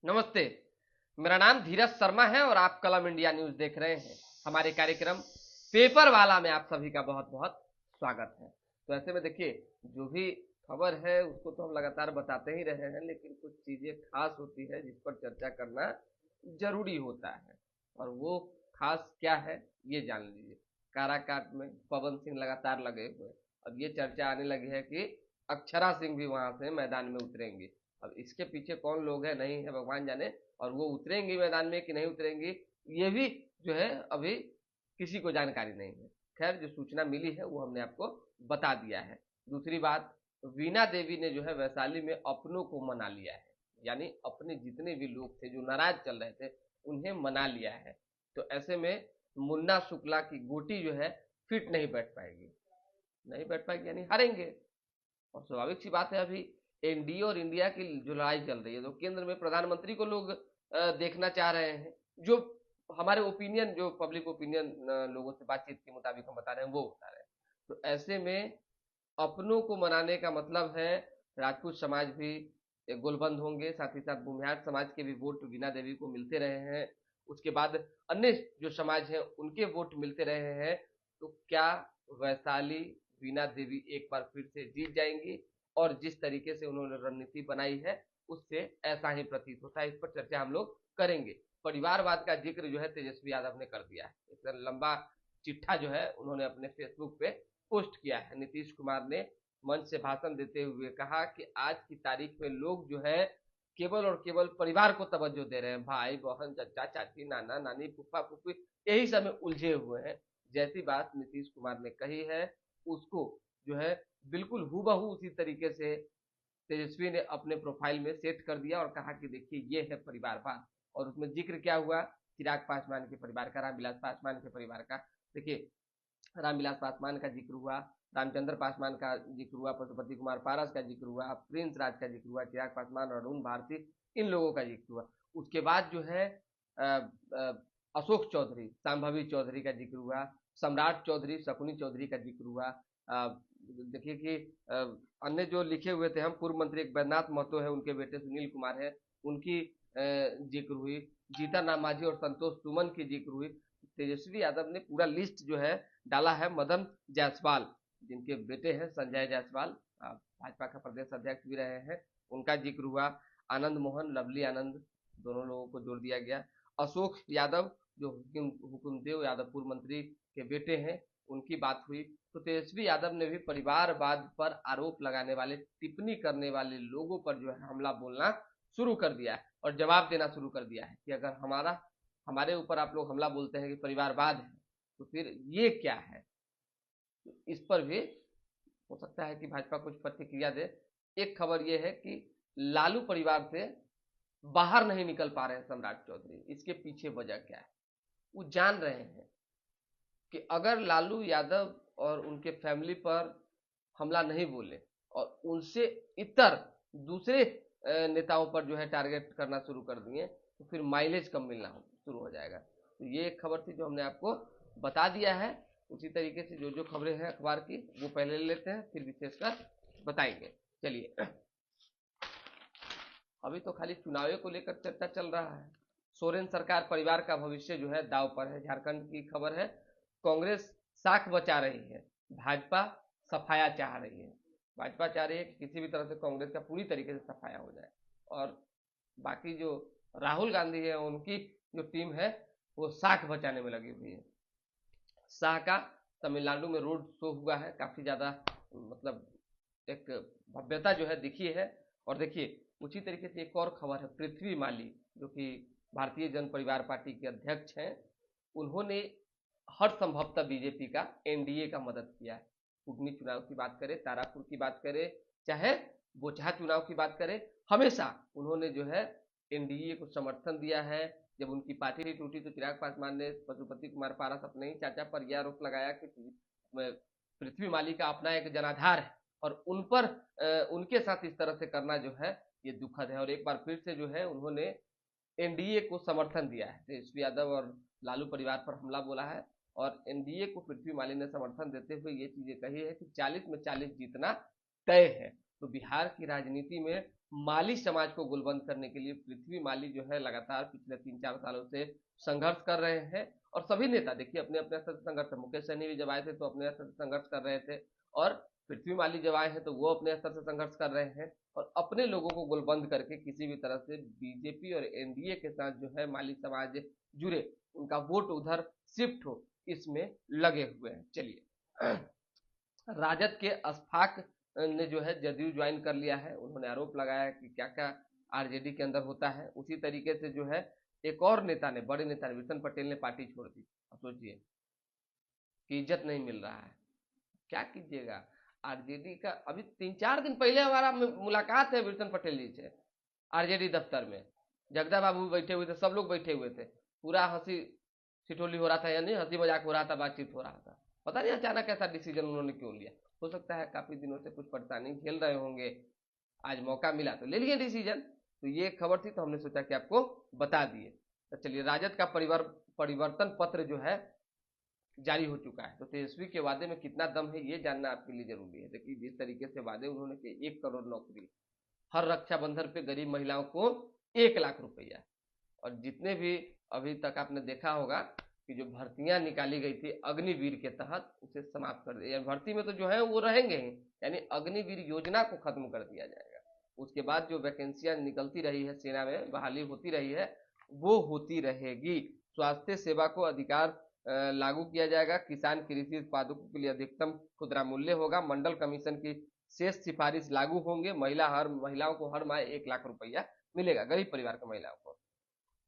नमस्ते। मेरा नाम धीरज शर्मा है और आप कलम इंडिया न्यूज देख रहे हैं। हमारे कार्यक्रम पेपर वाला में आप सभी का बहुत बहुत स्वागत है। तो ऐसे में देखिए, जो भी खबर है उसको तो हम लगातार बताते ही रहे हैं, लेकिन कुछ चीजें खास होती है जिस पर चर्चा करना जरूरी होता है। और वो खास क्या है ये जान लीजिए। काराकाट में पवन सिंह लगातार लगे हुए, अब ये चर्चा आने लगी है कि अक्षरा सिंह भी वहां से मैदान में उतरेंगी। अब इसके पीछे कौन लोग है नहीं है भगवान जाने, और वो उतरेंगी मैदान में कि नहीं उतरेंगी ये भी जो है अभी किसी को जानकारी नहीं है। खैर, जो सूचना मिली है वो हमने आपको बता दिया है। दूसरी बात, वीणा देवी ने जो है वैशाली में अपनों को मना लिया है, यानी अपने जितने भी लोग थे जो नाराज चल रहे थे उन्हें मना लिया है। तो ऐसे में मुन्ना शुक्ला की गोटी जो है फिट नहीं बैठ पाएगी, नहीं बैठ पाएगी यानी हारेंगे। और स्वाभाविक सी बात है, अभी एनडीए और इंडिया की जो लड़ाई चल रही है, तो केंद्र में प्रधानमंत्री को लोग देखना चाह रहे हैं। जो हमारे ओपिनियन, जो पब्लिक ओपिनियन लोगों से बातचीत के मुताबिक हम बता रहे हैं वो बता रहे हैं। तो ऐसे में अपनों को मनाने का मतलब है राजपूत समाज भी गोलबंद होंगे, साथ ही साथ भूमिहार समाज के भी वोट वीणा देवी को मिलते रहे हैं। उसके बाद अन्य जो समाज है उनके वोट मिलते रहे हैं। तो क्या वैशाली वीणा देवी एक बार फिर से जीत जाएंगी? और जिस तरीके से उन्होंने रणनीति बनाई है उससे ऐसा ही प्रतीत होता है। इस पर चर्चा हम लोग करेंगे। परिवारवाद का जिक्र जो है तेजस्वी यादव ने कर दिया है। इतना लंबा चिट्ठा जो है उन्होंने अपने फेसबुक पे पोस्ट किया है। नीतीश कुमार ने मंच से भाषण देते हुए कहा कि आज की तारीख में लोग जो है केवल और केवल परिवार को तवज्जो दे रहे हैं। भाई बहन, चाचा चाची, नाना नानी, फूफा फूफी, यही सब में उलझे हुए हैं। जैसी बात नीतीश कुमार ने कही है उसको जो है बिल्कुल हूबहू उसी तरीके से तेजस्वी ने अपने प्रोफाइल में सेट कर दिया और कहा कि देखिए ये है परिवारवाद। और उसमें जिक्र क्या हुआ? चिराग पासवान के परिवार का, रामविलास पासवान के परिवार का। देखिए, रामविलास पासवान का जिक्र हुआ, रामचंद्र पासवान का जिक्र हुआ, पशुपति कुमार पारस का जिक्र हुआ, प्रिंस राज का जिक्र हुआ, चिराग पासवान और अरुण भारती, इन लोगों का जिक्र हुआ। उसके बाद जो है अशोक चौधरी, संभवी चौधरी का जिक्र हुआ, सम्राट चौधरी, शकुनी चौधरी का जिक्र हुआ। देखिए कि अन्य जो लिखे हुए थे, हम पूर्व मंत्री एक बैद्यनाथ महतो है, उनके बेटे सुनील कुमार है, उनकी जिक्र हुई। जीतन राम मांझी और संतोष सुमन की जिक्र हुई। तेजस्वी यादव ने पूरा लिस्ट जो है डाला है। मदन जायसवाल, जिनके बेटे हैं संजय जायसवाल, भाजपा का प्रदेश अध्यक्ष भी रहे हैं, उनका जिक्र हुआ। आनंद मोहन, लवली आनंद, दोनों लोगों को जोड़ दिया गया। अशोक यादव जो हुकुमदेव यादव पूर्व मंत्री के बेटे हैं, उनकी बात हुई। तो तेजस्वी यादव ने भी परिवारवाद पर आरोप लगाने वाले, टिप्पणी करने वाले लोगों पर जो है हमला बोलना शुरू कर दिया है और जवाब देना शुरू कर दिया है कि अगर हमारे ऊपर आप लोग हमला बोलते हैं कि परिवारवाद है तो फिर ये क्या है। तो इस पर भी हो सकता है कि भाजपा कुछ प्रतिक्रिया दे। एक खबर ये है कि लालू परिवार से बाहर नहीं निकल पा रहे हैं सम्राट चौधरी। इसके पीछे वजह क्या है? वो जान रहे हैं कि अगर लालू यादव और उनके फैमिली पर हमला नहीं बोले और उनसे इतर दूसरे नेताओं पर जो है टारगेट करना शुरू कर दिए तो फिर माइलेज कम मिलना शुरू हो जाएगा। तो ये एक खबर थी जो हमने आपको बता दिया है। उसी तरीके से जो जो खबरें हैं अखबार की वो पहले ले लेते हैं, फिर विशेषकर बताएंगे। चलिए, अभी तो खाली चुनाव को लेकर चर्चा चल रहा है। सोरेन सरकार परिवार का भविष्य जो है दाव पर है। झारखंड की खबर है। कांग्रेस साख बचा रही है, भाजपा सफाया चाह रही है। भाजपा चाह रही है कि किसी भी तरह से कांग्रेस का पूरी तरीके से सफाया हो जाए। और बाकी जो राहुल गांधी है उनकी जो टीम है वो साख बचाने में लगी हुई है। शाह का तमिलनाडु में रोड शो हुआ है, काफी ज्यादा मतलब एक भव्यता जो है दिखी है। और देखिए, उसी तरीके से एक और खबर है। पृथ्वी माली जो कि भारतीय जन परिवार पार्टी के अध्यक्ष हैं, उन्होंने हर संभवतः बीजेपी का, एनडीए का मदद किया है। कुटनी चुनाव की बात करें, तारापुर की बात करें, चाहे बोचहा चुनाव की बात करें, हमेशा उन्होंने जो है एनडीए को समर्थन दिया है। जब उनकी पार्टी टूटी तो चिराग पासवान ने पशुपति कुमार पारस अपने ही चाचा पर यह आरोप लगाया कि पृथ्वी माली का अपना एक जनाधार है और उन पर उनके साथ इस तरह से करना जो है ये दुखद है। और एक बार फिर से जो है उन्होंने एनडीए को समर्थन दिया है। तेजस्वी यादव और लालू परिवार पर हमला बोला है और एनडीए को पृथ्वी माली ने समर्थन देते हुए ये चीजें कही है कि 40 में 40 जीतना तय है। तो बिहार की राजनीति में माली समाज को गुलबंद करने के लिए पृथ्वी माली जो है लगातार पिछले 3-4 सालों से संघर्ष कर रहे हैं। और सभी नेता देखिए अपने अपने स्तर से संघर्ष, मुकेश सहनी भी जब आए थे तो अपने स्तर से संघर्ष कर रहे थे, और पृथ्वी माली जब आए हैं तो वो अपने स्तर से संघर्ष कर रहे हैं, और अपने लोगों को गुलबंद करके किसी भी तरह से बीजेपी और एनडीए के साथ जो है माली समाज जुड़े, उनका वोट उधर शिफ्ट हो, इसमें लगे हुए हैं। चलिए, राजद के अशफाक ने जो है जदयू ज्वाइन कर लिया है। उन्होंने आरोप लगाया कि क्या क्या आरजेडी के अंदर होता है। उसी तरीके से जो है एक और नेता ने, बड़े नेता विशन पटेल ने पार्टी छोड़ दी। अब सोचिए कि इज्जत नहीं मिल रहा है, क्या कीजिएगा। आरजेडी का अभी 3-4 दिन पहले हमारा मुलाकात है विशन पटेल जी से आरजेडी दफ्तर में। जगदा बाबू बैठे हुए थे, सब लोग बैठे हुए थे, पूरा हंसी ठिठोली हो रहा था, यानी हंसी मजाक हो रहा था, बातचीत हो रहा था। पता नहीं अचानक ऐसा डिसीजन उन्होंने क्यों लिया। हो सकता है काफी दिनों से कुछ परेशानी झेल रहे होंगे, आज मौका मिला तो ले लिए डिसीजन। तो ये खबर थी तो हमने सोचा कि आपको बता दिए। तो चलिए, राजद का परिवर्तन पत्र जो है जारी हो चुका है। तो तेजस्वी के वादे में कितना दम है ये जानना आपके लिए जरूरी है। देखिए, जिस तरीके से वादे उन्होंने किए, 1 करोड़ नौकरी, हर रक्षाबंधन पे गरीब महिलाओं को 1 लाख रुपया, और जितने भी अभी तक आपने देखा होगा कि जो भर्तियां निकाली गई थी अग्निवीर के तहत, उसे समाप्त कर दिया। भर्ती में तो जो है वो रहेंगे ही, यानी अग्निवीर योजना को खत्म कर दिया जाएगा। उसके बाद जो वैकेंसियां निकलती रही है, सेना में बहाली होती रही है, वो होती रहेगी। स्वास्थ्य सेवा को अधिकार लागू किया जाएगा। किसान कृषि उत्पादकों के लिए अधिकतम खुदरा मूल्य होगा। मंडल कमीशन की शेष सिफारिश लागू होंगे। महिलाओं को हर माह 1 लाख रुपया मिलेगा, गरीब परिवार की महिलाओं को।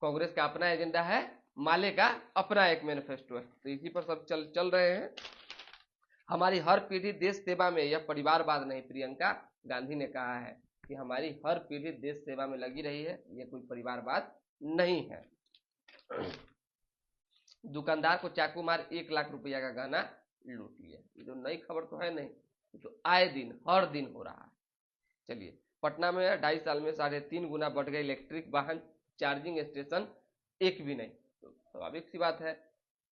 कांग्रेस का अपना एजेंडा है, माले का अपना एक मैनिफेस्टो है, तो इसी पर सब चल रहे हैं। हमारी हर पीढ़ी देश सेवा में, यह परिवारवाद नहीं, प्रियंका गांधी ने कहा है कि हमारी हर पीढ़ी देश सेवा में लगी रही है, यह कोई परिवारवाद नहीं है। दुकानदार को चाकू मार 1 लाख रुपया का गहना लूट लिया। ये जो नई खबर तो है नहीं, तो आए दिन हर दिन हो रहा है। चलिए, पटना में 2.5 साल में 3.5 गुना बढ़ गए इलेक्ट्रिक वाहन, चार्जिंग स्टेशन एक भी नहीं। तो स्वाभाविक सी बात है,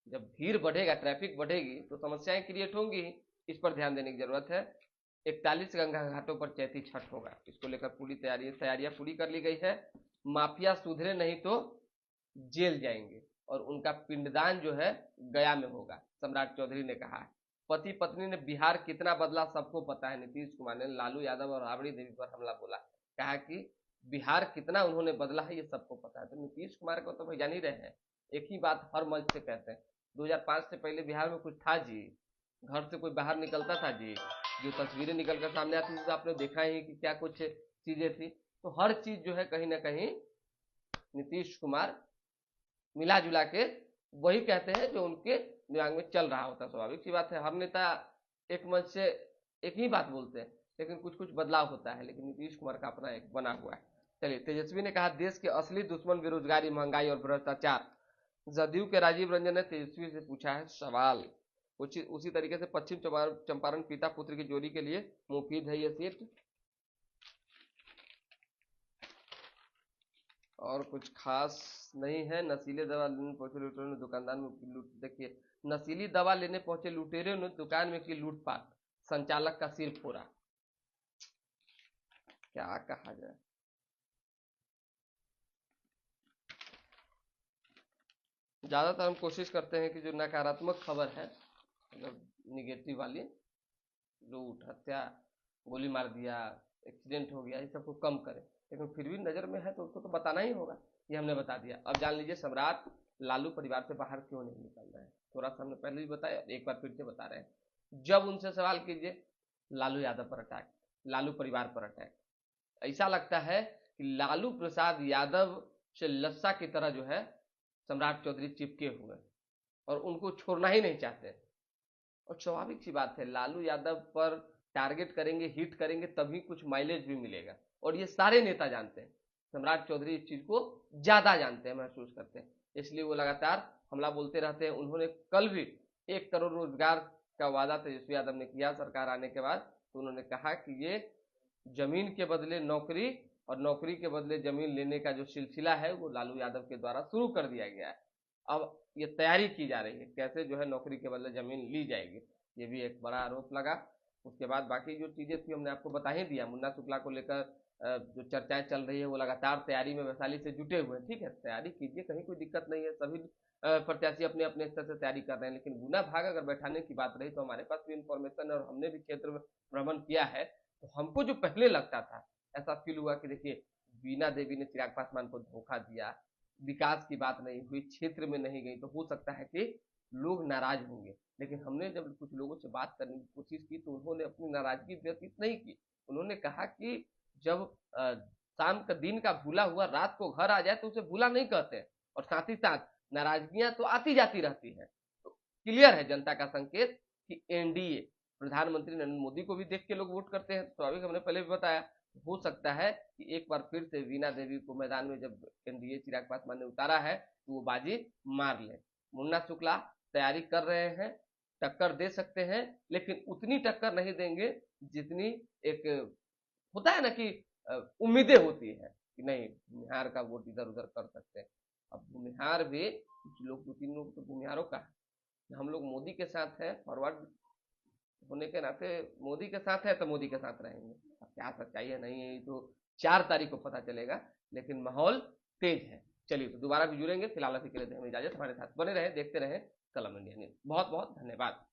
जब भीड़ बढ़ेगा, ट्रैफिक बढ़ेगी, तो समस्याएं क्रिएट होंगी। इस पर ध्यान देने की जरूरत है। 41 गंगा घाटों पर चैती छठ होगा, इसको लेकर पूरी तैयारियां पूरी कर ली गई है। माफिया सुधरे नहीं तो जेल जाएंगे, और उनका पिंडदान जो है गया में होगा, सम्राट चौधरी ने कहा है। पति पत्नी ने बिहार कितना बदला सबको पता है। नीतीश कुमार ने लालू यादव और राबड़ी देवी पर हमला बोला, कहा कि बिहार कितना उन्होंने बदला है ये सबको पता है। तो नीतीश कुमार को तो भाई जान ही रहे हैं, एक ही बात हर मंच से कहते हैं, 2005 से पहले बिहार में कुछ था जी? घर से कोई बाहर निकलता था जी? जो तस्वीरें निकल कर सामने आती थी तो आपने देखा ही कि क्या कुछ चीजें थी। तो हर चीज जो है कहीं ना कहीं नीतीश कुमार मिला जुला के वही कहते हैं जो उनके दिमाग में चल रहा होता है। स्वाभाविक सी बात है, हर नेता एक मंच से एक ही बात बोलते हैं, लेकिन कुछ कुछ बदलाव होता है, लेकिन नीतीश कुमार का अपना एक बना हुआ है। चलिए, तेजस्वी ने कहा देश के असली दुश्मन बेरोजगारी, महंगाई और भ्रष्टाचार। जदयू के राजीव रंजन ने तेजस्वी से पूछा है सवाल। उसी तरीके से पश्चिम चंपारण पिता पुत्र की जोड़ी के लिए मुफीद है ये सीट, और कुछ खास नहीं है। नशीले दवा लेने पहुंचे लुटेरों ने दुकानदार में लूट, देखिए, नशीली दवा लेने पहुंचे लुटेरों ने दुकान में की लूटपाट, संचालक का सिर फोड़ा। क्या कहा जाए। ज्यादातर हम कोशिश करते हैं कि जो नकारात्मक खबर है, मतलब निगेटिव वाली, लूट, हत्या, गोली मार दिया, एक्सीडेंट हो गया, ये सबको कम करें, लेकिन फिर भी नजर में है तो उसको तो बताना ही होगा। ये हमने बता दिया। अब जान लीजिए सम्राट लालू परिवार से बाहर क्यों नहीं निकल रहे हैं। थोड़ा सा हमने पहले भी बताया, एक बार फिर से बता रहे हैं। जब उनसे सवाल कीजिए, लालू यादव पर अटैक, लालू परिवार पर अटैक। ऐसा लगता है कि लालू प्रसाद यादव से लस्सा की तरह जो है सम्राट चौधरी चिपके हुए, और उनको छोड़ना ही नहीं चाहते। और स्वाभाविक सी बात है, लालू यादव पर टारगेट करेंगे, हिट करेंगे, तभी कुछ माइलेज भी मिलेगा, और ये सारे नेता जानते हैं। सम्राट चौधरी इस चीज को ज्यादा जानते हैं, महसूस करते हैं, इसलिए वो लगातार हमला बोलते रहते हैं। उन्होंने कल भी 1 करोड़ रोजगार का वादा तेजस्वी यादव ने किया सरकार आने के बाद। तो उन्होंने कहा कि ये जमीन के बदले नौकरी और नौकरी के बदले जमीन लेने का जो सिलसिला है वो लालू यादव के द्वारा शुरू कर दिया गया है। अब ये तैयारी की जा रही है कैसे जो है नौकरी के बदले जमीन ली जाएगी, ये भी एक बड़ा आरोप लगा। उसके बाद बाकी जो चीज़ें थी हमने आपको बता ही दिया। मुन्ना शुक्ला को लेकर जो चर्चाएं चल रही है वो लगातार तैयारी में वैशाली से जुटे हुए हैं। ठीक है, तैयारी कीजिए, कहीं कोई दिक्कत नहीं है, सभी प्रत्याशी अपने अपने स्तर से तैयारी कर रहे हैं। लेकिन गुना भाग अगर बैठाने की बात रही तो हमारे पास भी इंफॉर्मेशन है और हमने भी क्षेत्र में भ्रमण किया है। तो हमको जो पहले लगता था, ऐसा फील हुआ कि देखिए बीना देवी ने चिराग पासवान को धोखा दिया, विकास की बात नहीं हुई, क्षेत्र में नहीं गई, तो हो सकता है कि लोग नाराज होंगे। लेकिन हमने जब कुछ लोगों से बात करने की कोशिश की तो उन्होंने अपनी नाराजगी व्यतीत नहीं की। उन्होंने कहा कि जब शाम का दिन का भूला हुआ रात को घर आ जाए तो उसे भूला नहीं कहते, और साथ ही साथ नाराजगियां तो आती जाती रहती हैं। तो क्लियर है जनता का संकेत कि एनडीए, प्रधानमंत्री नरेंद्र मोदी को भी देख के लोग वोट करते हैं। स्वाभाविक, हमने पहले भी बताया, हो सकता है कि एक बार फिर से वीणा देवी को मैदान में जब एनडीए चिराग पासवान ने उतारा है तो वो बाजी मार ले। मुन्ना शुक्ला तैयारी कर रहे हैं, टक्कर दे सकते हैं, लेकिन उतनी टक्कर नहीं देंगे जितनी एक होता है ना कि उम्मीदें होती है कि नहीं भूमिहार का वोट इधर उधर कर सकते हैं। अब भूमिहार भी कुछ लोग, 2-3 लोग तो भूमिहारों का है। हम लोग मोदी के साथ हैं, फॉरवर्ड होने के नाते मोदी के साथ है तो मोदी के साथ रहेंगे। अब क्या सच्चाई है नहीं है तो 4 तारीख को पता चलेगा, लेकिन माहौल तेज है। चलिए तो दोबारा भी जुड़ेंगे, फिलहाल अभी के लिए हमें इजाजत, हमारे साथ बने रहे, देखते रहे कलम इंडिया न्यूज। बहुत बहुत धन्यवाद।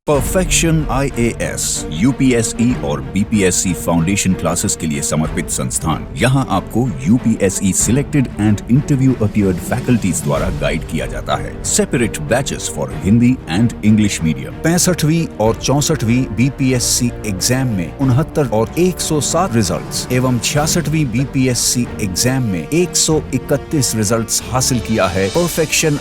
परफेक्शन IAS, UPSE और BPSC फाउंडेशन क्लासेस के लिए समर्पित संस्थान। यहाँ आपको UPSE selected and interview appeared faculties द्वारा गाइड किया जाता है। Separate batches for Hindi and English medium. 65वीं और 64वीं BPSC एग्जाम में 69 और 107 रिजल्ट्स एवं 66वीं BPSC एग्जाम में 131 रिजल्ट्स हासिल किया है परफेक्शन